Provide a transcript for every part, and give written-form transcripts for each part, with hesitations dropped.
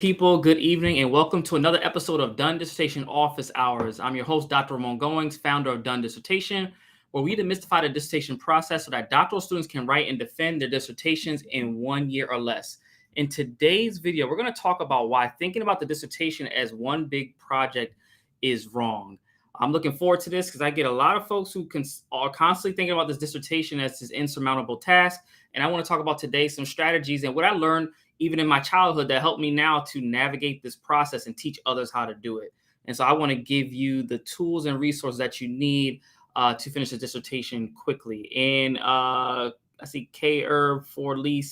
People, good evening, and welcome to another episode of Done Dissertation Office Hours. I'm your host, Dr. Ramon Goings, founder of Done Dissertation, where we demystify the dissertation process so that doctoral students can write and defend their dissertations in 1 year or less. In today's video, we're going to talk about why thinking about the dissertation as one big project is wrong. I'm looking forward to this because I get a lot of folks who are constantly thinking about this dissertation as this insurmountable task. And I want to talk about today some strategies and what I learned even in my childhood that helped me now to navigate this process and teach others how to do it. And so I want to give you the tools and resources that you need to finish the dissertation quickly. And I see K Herb for Lee.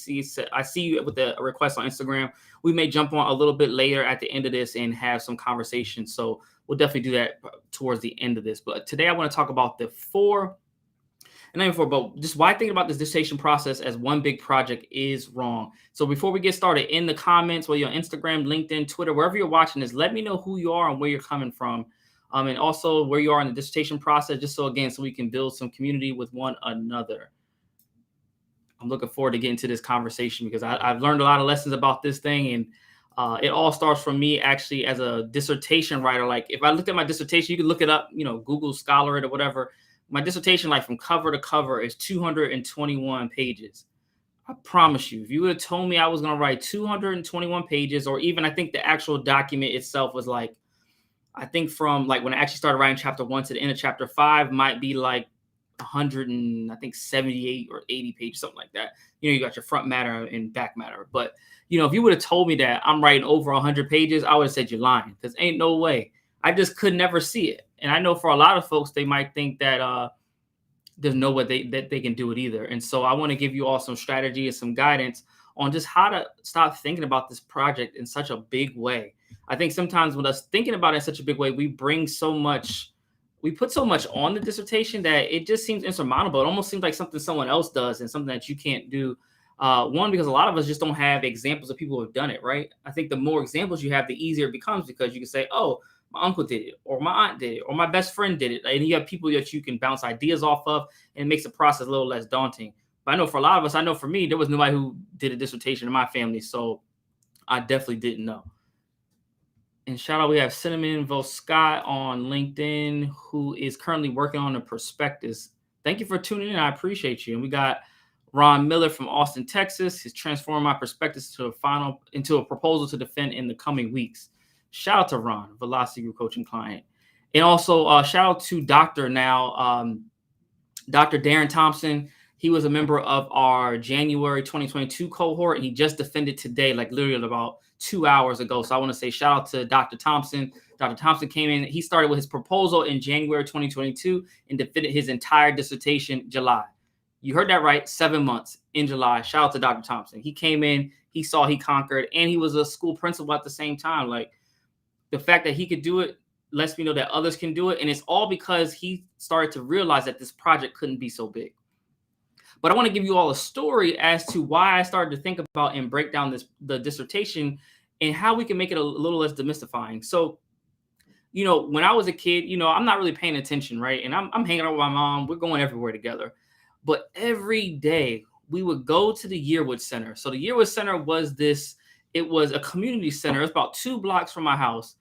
I see you with the request on Instagram. We may jump on a little bit later at the end of this and have some conversation. So we'll definitely do that towards the end of this. But today I want to talk about the four, and not even four, but just why thinking about this dissertation process as one big project is wrong. So before we get started, in the comments, whether you're on Instagram, LinkedIn, Twitter, wherever you're watching this, let me know who you are and where you're coming from. And also where you are in the dissertation process, just so we can build some community with one another. I'm looking forward to getting to this conversation because I've learned a lot of lessons about this thing, and it all starts from me actually as a dissertation writer. Like if I looked at my dissertation, you can look it up, Google Scholar it or whatever. My dissertation, like from cover to cover, is 221 pages. I promise you, if you would have told me I was going to write 221 pages, or even I think the actual document itself was like, I think from like when I actually started writing chapter 1 to the end of chapter 5 might be like 100 and I think 78 or 80 pages, something like that. You got your front matter and back matter. But, if you would have told me that I'm writing over 100 pages, I would have said you're lying, because ain't no way. I just could never see it. And I know for a lot of folks, they might think that there's no way that they can do it either. And so I want to give you all some strategy and some guidance on just how to stop thinking about this project in such a big way. I think sometimes with us thinking about it in such a big way, we put so much on the dissertation that it just seems insurmountable. It almost seems like something someone else does and something that you can't do. One, because a lot of us just don't have examples of people who have done it, right? I think the more examples you have, the easier it becomes, because you can say, oh, my uncle did it, or my aunt did it, or my best friend did it. And you have people that you can bounce ideas off of, and it makes the process a little less daunting. But I know for a lot of us, I know for me, there was nobody who did a dissertation in my family, so I definitely didn't know. And shout out, we have Cinnamon Scott on LinkedIn, who is currently working on the prospectus. Thank you for tuning in. I appreciate you. And we got Ron Miller from Austin, Texas. He's transforming my prospectus into a proposal to defend in the coming weeks. Shout out to Ron, Velocity Group coaching client. And also shout out to Dr. Darren Thompson. He was a member of our January 2022 cohort, and he just defended today, like literally about 2 hours ago. So I want to say shout out to Dr. Thompson. Dr. Thompson came in. He started with his proposal in January 2022 and defended his entire dissertation July. You heard that right, 7 months in July. Shout out to Dr. Thompson. He came in, he saw, he conquered, and he was a school principal at the same time. Like, the fact that he could do it lets me know that others can do it. And it's all because he started to realize that this project couldn't be so big. But I want to give you all a story as to why I started to think about and break down the dissertation and how we can make it a little less demystifying. So, when I was a kid, I'm not really paying attention, right? And I'm hanging out with my mom. We're going everywhere together. But every day we would go to the Yearwood Center. So the Yearwood Center was a community center. It's about 2 blocks from my house.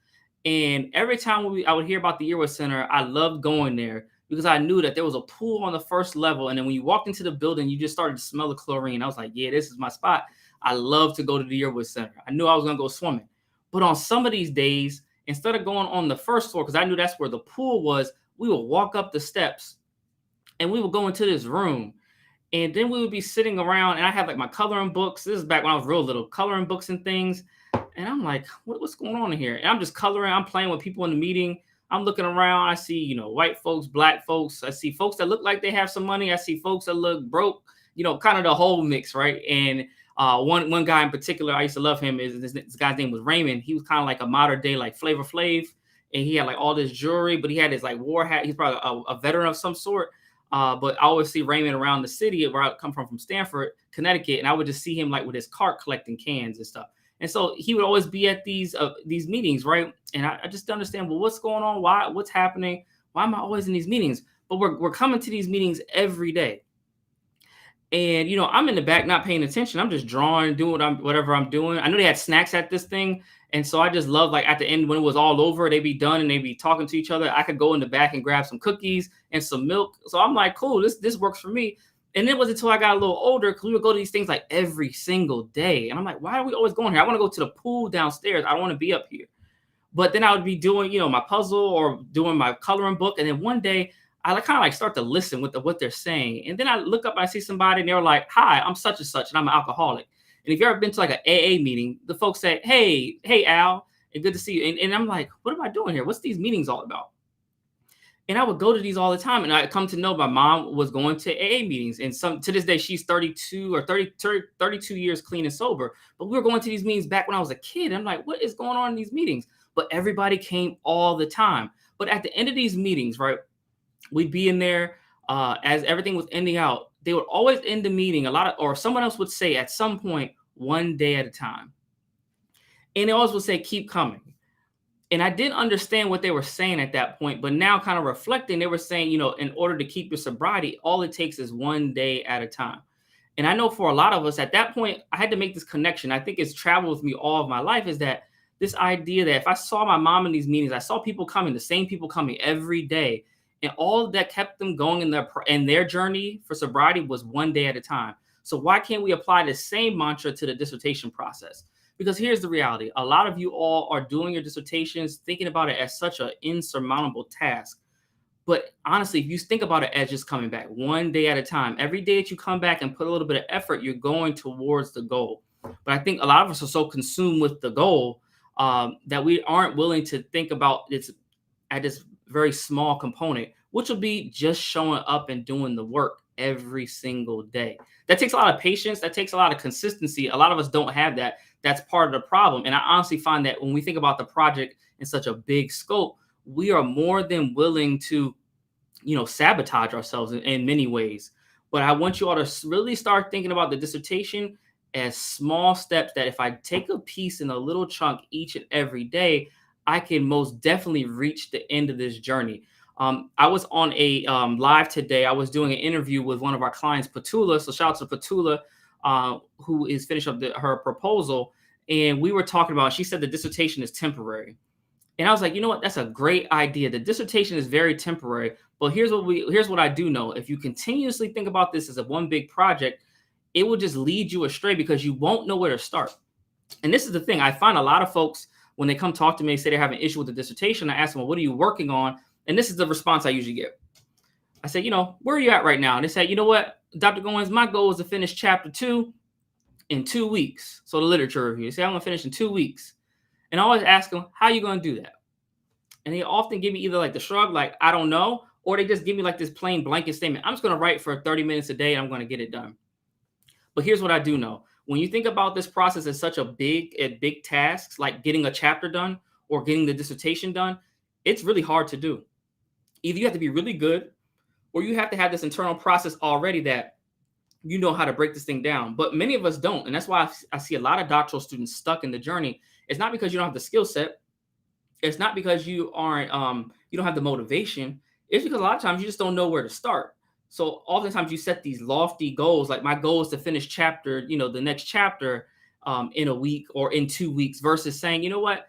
And every time I would hear about the Yearwood Center, I loved going there because I knew that there was a pool on the first level. And then when you walked into the building, you just started to smell the chlorine. I was like, yeah, this is my spot. I love to go to the Yearwood Center. I knew I was going to go swimming. But on some of these days, instead of going on the first floor, because I knew that's where the pool was, we would walk up the steps and we would go into this room. And then we would be sitting around, and I had like my coloring books. This is back when I was real little, coloring books and things. And I'm like, what's going on in here? And I'm just coloring. I'm playing with people in the meeting. I'm looking around. I see, white folks, black folks. I see folks that look like they have some money. I see folks that look broke, kind of the whole mix, right? And one guy in particular, I used to love him. This guy's name was Raymond. He was kind of like a modern day, like Flavor Flav. And he had like all this jewelry, but he had his like war hat. He's probably a veteran of some sort. But I always see Raymond around the city where I come from Stamford, Connecticut. And I would just see him like with his cart collecting cans and stuff. And so he would always be at these meetings, right? And I just understand, well, what's going on? What's happening? Why am I always in these meetings? But we're coming to these meetings every day. And, I'm in the back not paying attention. I'm just drawing, doing whatever I'm doing. I know they had snacks at this thing. And so I just love, like, at the end when it was all over, they'd be done and they'd be talking to each other. I could go in the back and grab some cookies and some milk. So I'm like, cool, this works for me. And it wasn't until I got a little older, because we would go to these things like every single day. And I'm like, why are we always going here? I want to go to the pool downstairs. I don't want to be up here. But then I would be doing, my puzzle or doing my coloring book. And then one day I kind of like start to listen with what they're saying. And then I look up, I see somebody and they're like, hi, I'm such and such, and I'm an alcoholic. And if you've ever been to like an AA meeting, the folks say, hey, Al, and good to see you. And I'm like, what am I doing here? What's these meetings all about? And I would go to these all the time. And I come to know my mom was going to AA meetings. And to this day, she's 32 years clean and sober. But we were going to these meetings back when I was a kid. I'm like, what is going on in these meetings? But everybody came all the time. But at the end of these meetings, right, we'd be in there as everything was ending out. They would always end the meeting or someone else would say at some point, one day at a time. And they always would say, keep coming. And I didn't understand what they were saying at that point, but now kind of reflecting, they were saying, in order to keep your sobriety, all it takes is one day at a time. And I know for a lot of us at that point, I had to make this connection. I think it's traveled with me all of my life, is that this idea that if I saw my mom in these meetings, I saw people coming, the same people coming every day, and all that kept them going in their journey for sobriety was one day at a time. So why can't we apply the same mantra to the dissertation process? Because here's the reality. A lot of you all are doing your dissertations, thinking about it as such an insurmountable task. But honestly, if you think about it as just coming back one day at a time, every day that you come back and put a little bit of effort, you're going towards the goal. But I think a lot of us are so consumed with the goal that we aren't willing to think about this at this very small component, which will be just showing up and doing the work every single day. That takes a lot of patience. That takes a lot of consistency. A lot of us don't have that. That's part of the problem. And I honestly find that when we think about the project in such a big scope, we are more than willing to, sabotage ourselves in many ways. But I want you all to really start thinking about the dissertation as small steps, that if I take a piece in a little chunk each and every day, I can most definitely reach the end of this journey. I was on a live today. I was doing an interview with one of our clients, Petula. So shout out to Petula, who is finishing up her proposal. And we were talking about, she said the dissertation is temporary. And I was like, you know what? That's a great idea. The dissertation is very temporary. But here's what I do know. If you continuously think about this as a one big project, it will just lead you astray because you won't know where to start. And this is the thing. I find a lot of folks, when they come talk to me, say they have an issue with the dissertation, I ask them, well, what are you working on? And this is the response I usually get. I say, where are you at right now? And they say, you know what, Dr. Goins, my goal is to finish chapter 2 in 2 weeks. So the literature review. They say, I'm going to finish in 2 weeks. And I always ask them, how are you going to do that? And they often give me either like the shrug, like, I don't know, or they just give me like this plain blanket statement. I'm just going to write for 30 minutes a day and I'm going to get it done. But here's what I do know. When you think about this process as such a big task, like getting a chapter done or getting the dissertation done, it's really hard to do. Either you have to be really good, or you have to have this internal process already that you know how to break this thing down. But many of us don't. And that's why I see a lot of doctoral students stuck in the journey. It's not because you don't have the skill set. It's not because you don't have the motivation. It's because a lot of times you just don't know where to start. So oftentimes you set these lofty goals, like my goal is to finish the next chapter in a week or in 2 weeks, versus saying, you know what,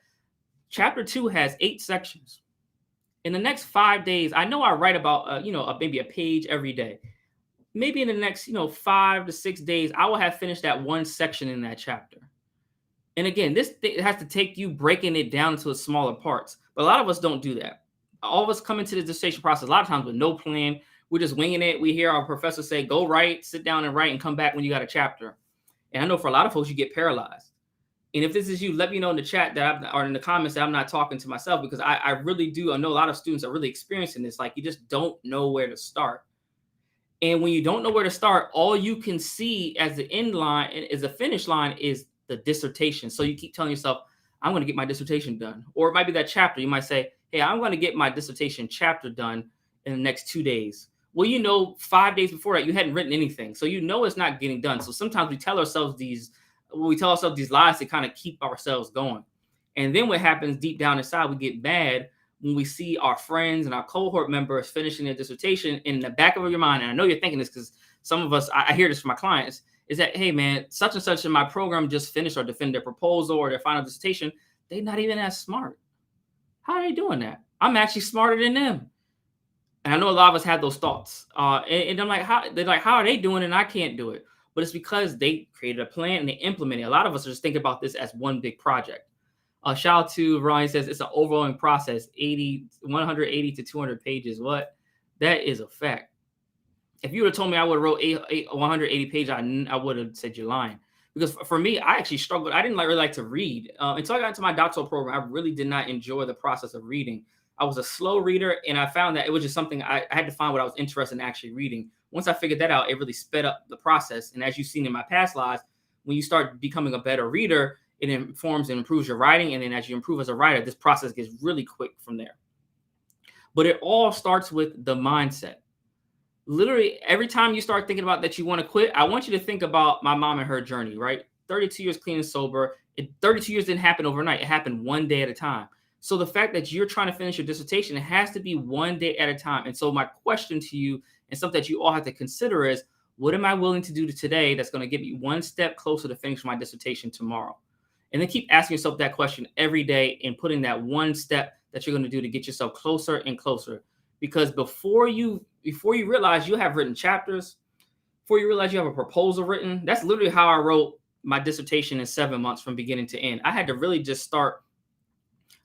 chapter 2 has 8 sections. In the next 5 days, I know I write about, maybe a page every day. Maybe in the next, 5 to 6 days, I will have finished that one section in that chapter. And again, it has to take you breaking it down into smaller parts. But a lot of us don't do that. All of us come into the dissertation process a lot of times with no plan. We're just winging it. We hear our professor say, go write, sit down and write, and come back when you got a chapter. And I know for a lot of folks, you get paralyzed. And if this is you, let me know in the chat or in the comments that I'm not talking to myself, because I really do. I know a lot of students are really experiencing this. Like, you just don't know where to start. And when you don't know where to start, all you can see as the end line, as the finish line, is the dissertation. So you keep telling yourself, I'm going to get my dissertation done. Or it might be that chapter. You might say, hey, I'm going to get my dissertation chapter done in the next 2 days. Well, 5 days before that, you hadn't written anything. So it's not getting done. So sometimes we tell ourselves these lies to kind of keep ourselves going. And then what happens deep down inside, we get mad when we see our friends and our cohort members finishing their dissertation. In the back of your mind, and I know you're thinking this because some of us, I hear this from my clients, is that, hey man, such and such in my program just finished or defended their proposal or their final dissertation. They're not even as smart. How are they doing that? I'm actually smarter than them. And I know a lot of us had those thoughts. And I'm like, how are they doing it and I can't do it? But it's because they created a plan and they implemented it. A lot of us are just thinking about this as one big project. Shout out to Ryan, says it's an overwhelming process, 180 to 200 pages. What? That is a fact. If you would have told me I would have wrote 180 pages, I would have said you're lying. Because for me, I actually struggled. I didn't really like to read. Until I got into my doctoral program, I really did not enjoy the process of reading. I was a slow reader, and I found that it was just something I had to find what I was interested in actually reading. Once I figured that out, it really sped up the process. And as you've seen in my past lives, when you start becoming a better reader, it informs and improves your writing. And then as you improve as a writer, this process gets really quick from there. But it all starts with the mindset. Literally, every time you start thinking about that you want to quit, I want you to think about my mom and her journey, right? 32 years clean and sober. 32 years didn't happen overnight. It happened one day at a time. So the fact that you're trying to finish your dissertation, it has to be one day at a time. And so my question to you, and something that you all have to consider, is what am I willing to do today that's going to get me one step closer to finishing my dissertation tomorrow? And then keep asking yourself that question every day and putting that one step that you're going to do to get yourself closer and closer. Because before you realize you have written chapters, before you realize you have a proposal written, that's literally how I wrote my dissertation in 7 months from beginning to end. I had to really just start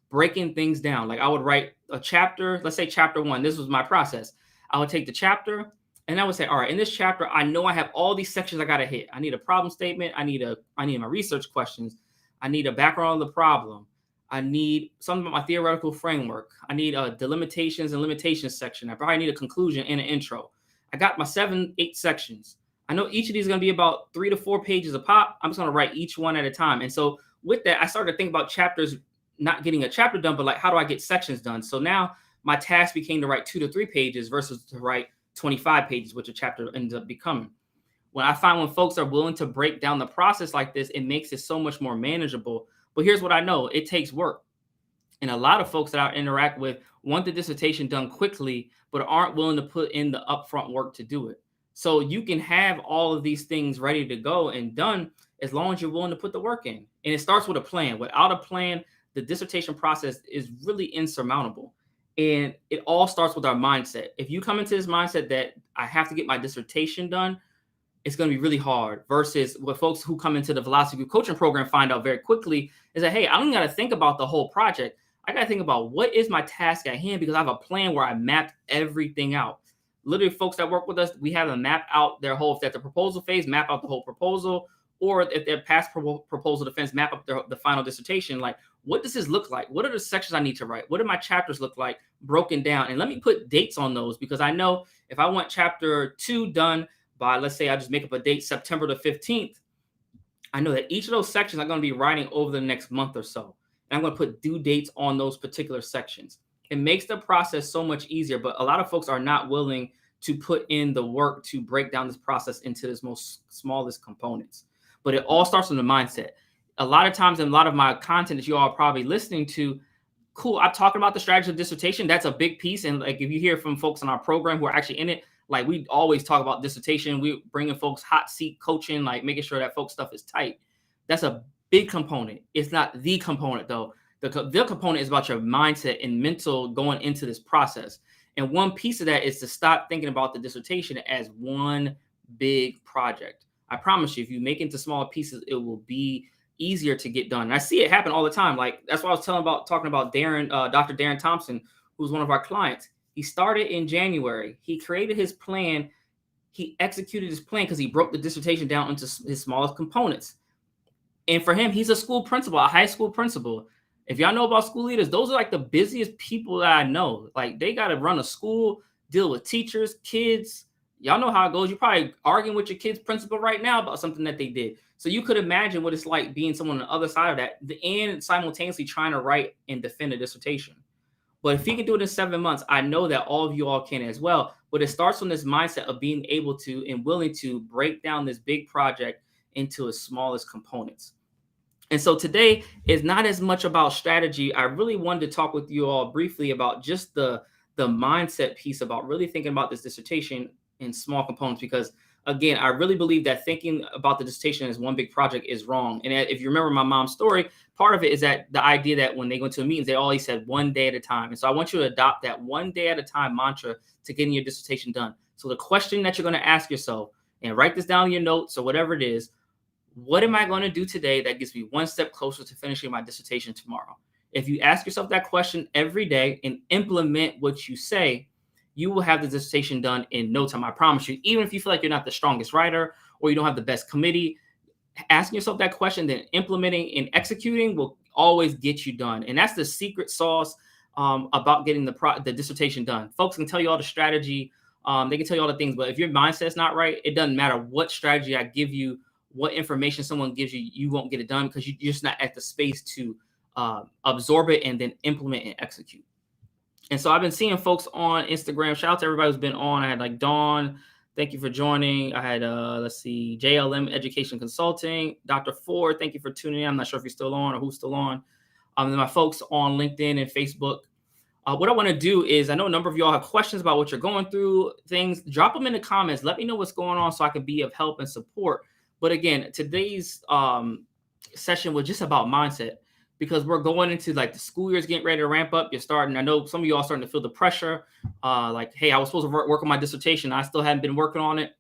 breaking things down. Like I would write a chapter, let's say chapter 1. This was my process. I would take the chapter and I would say, all right, in this chapter, I know I have all these sections I got to hit. I need a problem statement. I need my research questions. I need a background of the problem. I need something about my theoretical framework. I need the limitations and limitations section. I probably need a conclusion and an intro. I got my 8 sections. I know each of these is going to be about 3 to 4 pages a pop. I'm just going to write each one at a time. And so with that, I started to think about chapters, not getting a chapter done, but like, how do I get sections done? So now my task became to write 2 to 3 pages versus to write 25 pages, which a chapter ends up becoming. When I find when folks are willing to break down the process like this, it makes it so much more manageable. But here's what I know. It takes work. And a lot of folks that I interact with want the dissertation done quickly, but aren't willing to put in the upfront work to do it. So you can have all of these things ready to go and done as long as you're willing to put the work in. And it starts with a plan. Without a plan, the dissertation process is really insurmountable. And it all starts with our mindset. If you come into this mindset that I have to get my dissertation done, it's going to be really hard, versus what folks who come into the Velocity Group coaching program find out very quickly is that, hey, I don't got to think about the whole project. I got to think about what is my task at hand, because I have a plan where I mapped everything out. Literally, folks that work with us, we have them map out their whole, if they're at the proposal phase, map out the whole proposal, or if they're past proposal defense, map up the final dissertation. Like, what does this look like? What are the sections I need to write? What do my chapters look like broken down? And let me put dates on those, because I know if I want chapter 2 done by, let's say I just make up a date, September the 15th, I know that each of those sections I'm going to be writing over the next month or so. And I'm going to put due dates on those particular sections. It makes the process so much easier, but a lot of folks are not willing to put in the work to break down this process into its most smallest components. But it all starts with the mindset. A lot of times in a lot of my content that you all are probably listening to, cool, I'm talking about the strategy of dissertation. That's a big piece. And like, if you hear from folks in our program who are actually in it, like, we always talk about dissertation. We bringing folks hot seat coaching, like making sure that folks' stuff is tight. That's a big component. It's not the component though. The component is about your mindset and mental going into this process. And one piece of that is to stop thinking about the dissertation as one big project. I promise you, if you make it into smaller pieces, it will be easier to get done. And I see it happen all the time. Like, that's what I was talking about Darren, Dr. Darren Thompson, who's one of our clients. He started in January. He created his plan. He executed his plan because he broke the dissertation down into his smallest components. And for him, he's a school principal, a high school principal. If y'all know about school leaders, those are like the busiest people that I know. Like, they got to run a school, deal with teachers, kids. Y'all know how it goes. You're probably arguing with your kid's principal right now about something that they did. So you could imagine what it's like being someone on the other side of that and simultaneously trying to write and defend a dissertation. But if he can do it in 7 months, I know that all of you all can as well. But it starts from this mindset of being able to and willing to break down this big project into its smallest components. And so today is not as much about strategy. I really wanted to talk with you all briefly about just the mindset piece, about really thinking about this dissertation in small components, because again, I really believe that thinking about the dissertation as one big project is wrong. And if you remember my mom's story, part of it is that the idea that when they go to meetings, they always said one day at a time. And so I want you to adopt that one day at a time mantra to getting your dissertation done. So the question that you're going to ask yourself, and write this down in your notes or whatever it is, what am I going to do today that gets me one step closer to finishing my dissertation tomorrow? If you ask yourself that question every day and implement what you say, you will have the dissertation done in no time. I promise you. Even if you feel like you're not the strongest writer or you don't have the best committee, asking yourself that question, then implementing and executing will always get you done. And that's the secret sauce about getting the dissertation done. Folks can tell you all the strategy. They can tell you all the things, but if your mindset's not right, it doesn't matter what strategy I give you, what information someone gives you, you won't get it done because you're just not at the space to absorb it and then implement and execute. And so I've been seeing folks on Instagram. Shout out to everybody who's been on. I had like Dawn, thank you for joining. I had let's see, JLM Education Consulting, Dr. Ford, thank you for tuning in. I'm not sure if you're still on or who's still on. And my folks on LinkedIn and Facebook. What I want to do is, I know a number of y'all have questions about what you're going through, things, drop them in the comments. Let me know what's going on so I can be of help and support. But again, today's session was just about mindset, because we're going into like the school year's getting ready to ramp up. You're starting, I know some of y'all are starting to feel the pressure. Like, hey, I was supposed to work on my dissertation. I still haven't been working on it.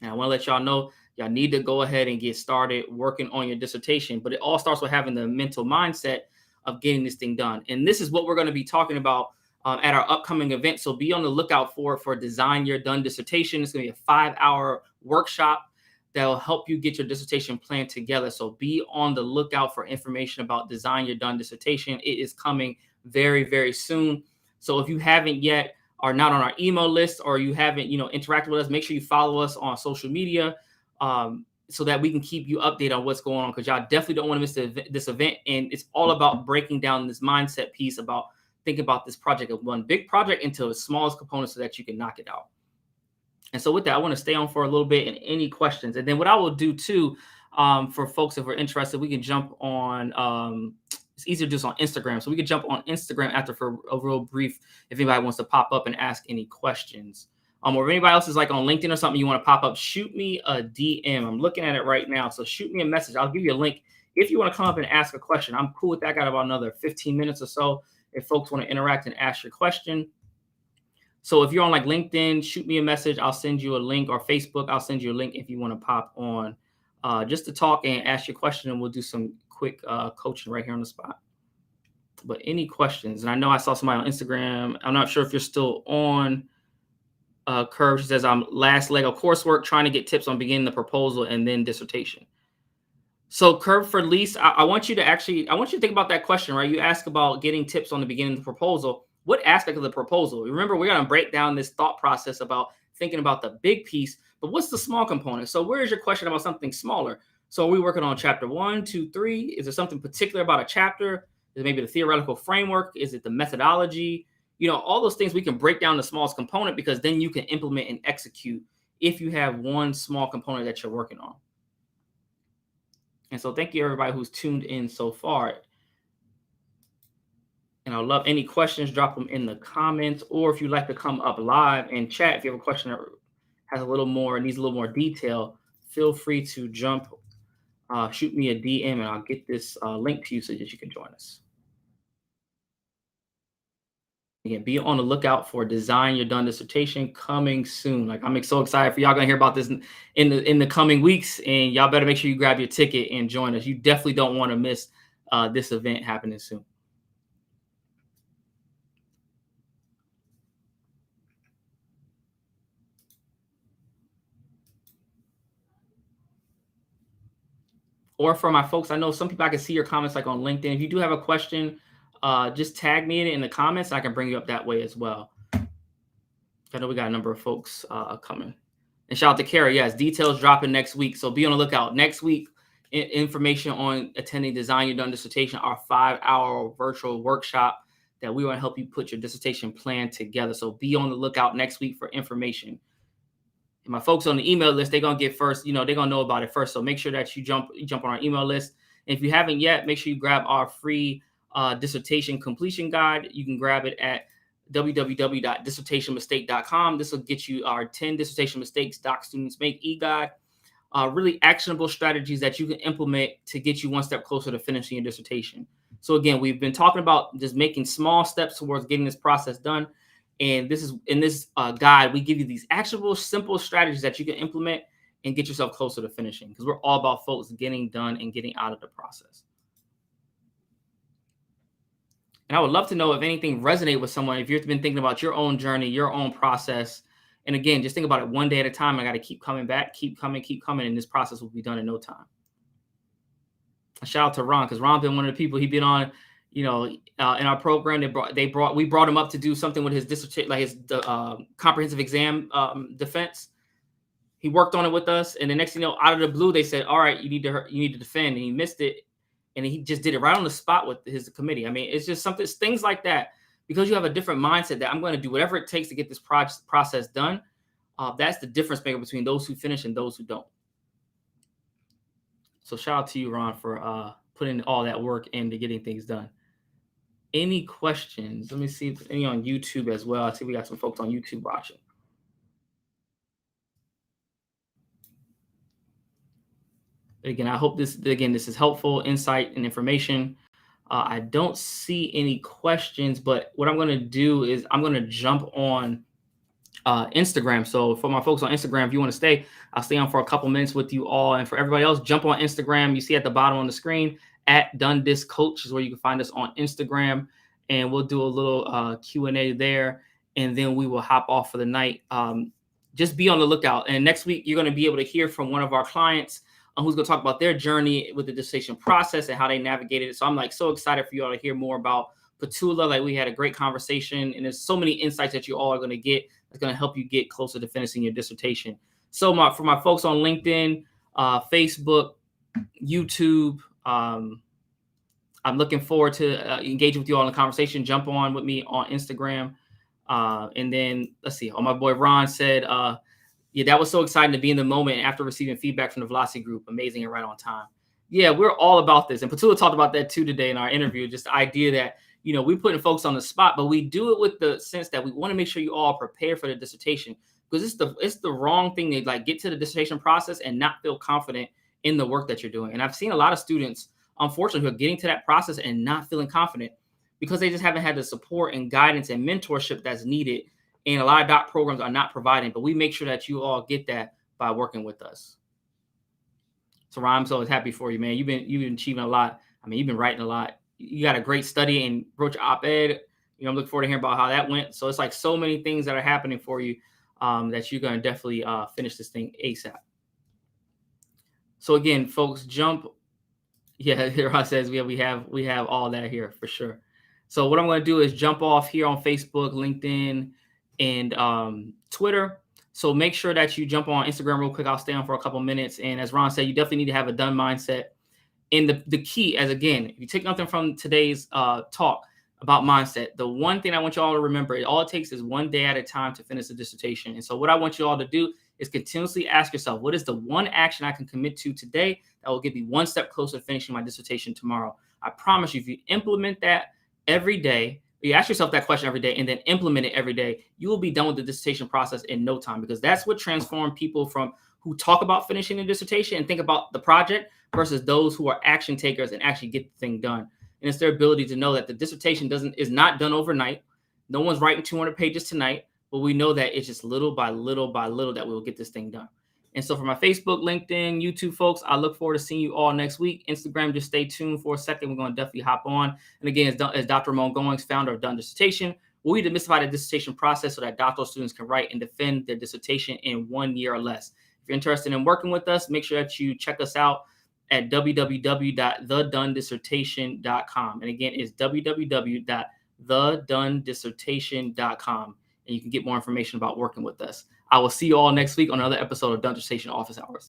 And I want to let y'all know, y'all need to go ahead and get started working on your dissertation. But it all starts with having the mental mindset of getting this thing done. And this is what we're going to be talking about at our upcoming event. So be on the lookout for Design Your Done Dissertation. It's going to be a 5-hour workshop that will help you get your dissertation plan together. So be on the lookout for information about Design Your Done Dissertation. It is coming very, very soon. So if you haven't yet, are not on our email list, or you haven't, interacted with us, make sure you follow us on social media so that we can keep you updated on what's going on, because y'all definitely don't want to miss this event. And it's all about breaking down this mindset piece about thinking about this project of one big project into the smallest components so that you can knock it out. And so with that, I want to stay on for a little bit and any questions. And then what I will do too, for folks, if we're interested, we can jump on, it's easier to do this on Instagram. So we can jump on Instagram after for a real brief, if anybody wants to pop up and ask any questions. Or if anybody else is like on LinkedIn or something, you want to pop up, shoot me a DM. I'm looking at it right now. So shoot me a message. I'll give you a link. If you want to come up and ask a question, I'm cool with that. I got about another 15 minutes or so if folks want to interact and ask your question. So if you're on like LinkedIn, shoot me a message. I'll send you a link, or Facebook, I'll send you a link if you want to pop on just to talk and ask your question, and we'll do some quick coaching right here on the spot. But any questions? And I know I saw somebody on Instagram. I'm not sure if you're still on. Curve, she says, I'm last leg of coursework, trying to get tips on beginning the proposal and then dissertation. So Curve for Lise, I want you to think about that question, right? You ask about getting tips on the beginning of the proposal. What aspect of the proposal? Remember, we're going to break down this thought process about thinking about the big piece, but what's the small component? So where is your question about something smaller? So are we working on chapter 1, 2, 3? Is there something particular about a chapter? Is it maybe the theoretical framework? Is it the methodology? All those things we can break down the smallest component, because then you can implement and execute if you have one small component that you're working on. And so thank you everybody who's tuned in so far. And I'd love any questions, drop them in the comments, or if you'd like to come up live and chat, if you have a question that has a little more, needs a little more detail, feel free to jump, shoot me a DM, and I'll get this link to you so that you can join us. Again, be on the lookout for Design Your Done Dissertation coming soon. Like, I'm so excited for y'all gonna hear about this in the coming weeks, and y'all better make sure you grab your ticket and join us. You definitely don't want to miss this event happening soon. Or for my folks, I know some people, I can see your comments like on LinkedIn. If you do have a question, just tag me in the comments. I can bring you up that way as well. I know we got a number of folks coming. And shout out to Kara. Yes, details dropping next week. So be on the lookout. Next week, information on attending Design Your Done Dissertation, our 5-hour virtual workshop that we want to help you put your dissertation plan together. So be on the lookout next week for information. And my folks on the email list, they're going to get first, they're going to know about it first. So make sure that you jump on our email list. And if you haven't yet, make sure you grab our free dissertation completion guide. You can grab it at www.dissertationmistake.com. This will get you our 10 dissertation mistakes doc students make e-guide. Really actionable strategies that you can implement to get you one step closer to finishing your dissertation. So again, we've been talking about just making small steps towards getting this process done. And this is in this guide, we give you these actionable, simple strategies that you can implement and get yourself closer to finishing, because we're all about folks getting done and getting out of the process. And I would love to know if anything resonated with someone, if you've been thinking about your own journey, your own process. And again, just think about it one day at a time. I got to keep coming back, keep coming, and this process will be done in no time. A shout out to Ron, because Ron's been one of the people, he'd been on, in our program. We brought him up to do something with his dissertation, like his comprehensive exam defense. He worked on it with us, and the next thing you know, out of the blue, they said, "All right, you need to defend," and he missed it, and he just did it right on the spot with his committee. I mean, it's just things like that, because you have a different mindset that I'm going to do whatever it takes to get this process done. That's the difference maker between those who finish and those who don't. So shout out to you, Ron, for putting all that work into getting things done. Any questions? Let me see if there's any on YouTube as well. I see we got some folks on YouTube watching. Again, I hope this is helpful insight and information. I don't see any questions, but what I'm going to do is I'm going to jump on Instagram. So for my folks on Instagram, if you want to stay, I'll stay on for a couple minutes with you all. And for everybody else, jump on Instagram. You see at the bottom on the screen, @DoneDisCoach is where you can find us on Instagram. And we'll do a little Q&A there. And then we will hop off for the night. Just be on the lookout. And next week, you're going to be able to hear from one of our clients who's going to talk about their journey with the dissertation process and how they navigated it. So I'm so excited for you all to hear more about Petula. Like, we had a great conversation, and there's so many insights that you all are going to get that's going to help you get closer to finishing your dissertation. So for my folks on LinkedIn, Facebook, YouTube, I'm looking forward to engaging with you all in the conversation. Jump on with me on Instagram. And then let's see. My boy Ron said, yeah, that was so exciting to be in the moment after receiving feedback from the Velocity group. Amazing and right on time. Yeah, we're all about this. And Petula talked about that too today in our interview. Just the idea that, we're putting folks on the spot, but we do it with the sense that we want to make sure you all prepare for the dissertation, because it's the wrong thing to get to the dissertation process and not feel confident in the work that you're doing. And I've seen a lot of students, unfortunately, who are getting to that process and not feeling confident because they just haven't had the support and guidance and mentorship that's needed. And a lot of doc programs are not providing, but we make sure that you all get that by working with us. So Ron, I'm so happy for you, man. You've been achieving a lot. I mean, you've been writing a lot. You got a great study and wrote your op-ed. I'm looking forward to hearing about how that went. So it's like so many things that are happening for you that you're going to definitely finish this thing ASAP. So again, folks, jump. Yeah, Ron says we have all that here for sure. So what I'm going to do is jump off here on Facebook, LinkedIn, and Twitter. So make sure that you jump on Instagram real quick. I'll stay on for a couple minutes. And as Ron said, you definitely need to have a done mindset. And the key, as again, if you take nothing from today's talk about mindset, the one thing I want you all to remember, all it takes is one day at a time to finish the dissertation. And so what I want you all to do is continuously ask yourself, what is the one action I can commit to today that will get me one step closer to finishing my dissertation tomorrow? I promise you, if you implement that every day, you ask yourself that question every day and then implement it every day, you will be done with the dissertation process in no time, because that's what transforms people from who talk about finishing the dissertation and think about the project versus those who are action takers and actually get the thing done. And it's their ability to know that the dissertation is not done overnight. No one's writing 200 pages tonight, but we know that it's just little by little by little that we'll get this thing done. And so for my Facebook, LinkedIn, YouTube folks, I look forward to seeing you all next week. Instagram, just stay tuned for a second. We're going to definitely hop on. And again, as Dr. Ramon Goings, founder of Done Dissertation, we demystify the dissertation process so that doctoral students can write and defend their dissertation in 1 year or less. If you're interested in working with us, make sure that you check us out at www.thedonedissertation.com. And again, it's www.thedonedissertation.com. And you can get more information about working with us. I will see you all next week on another episode of Done Dissertation Office Hours.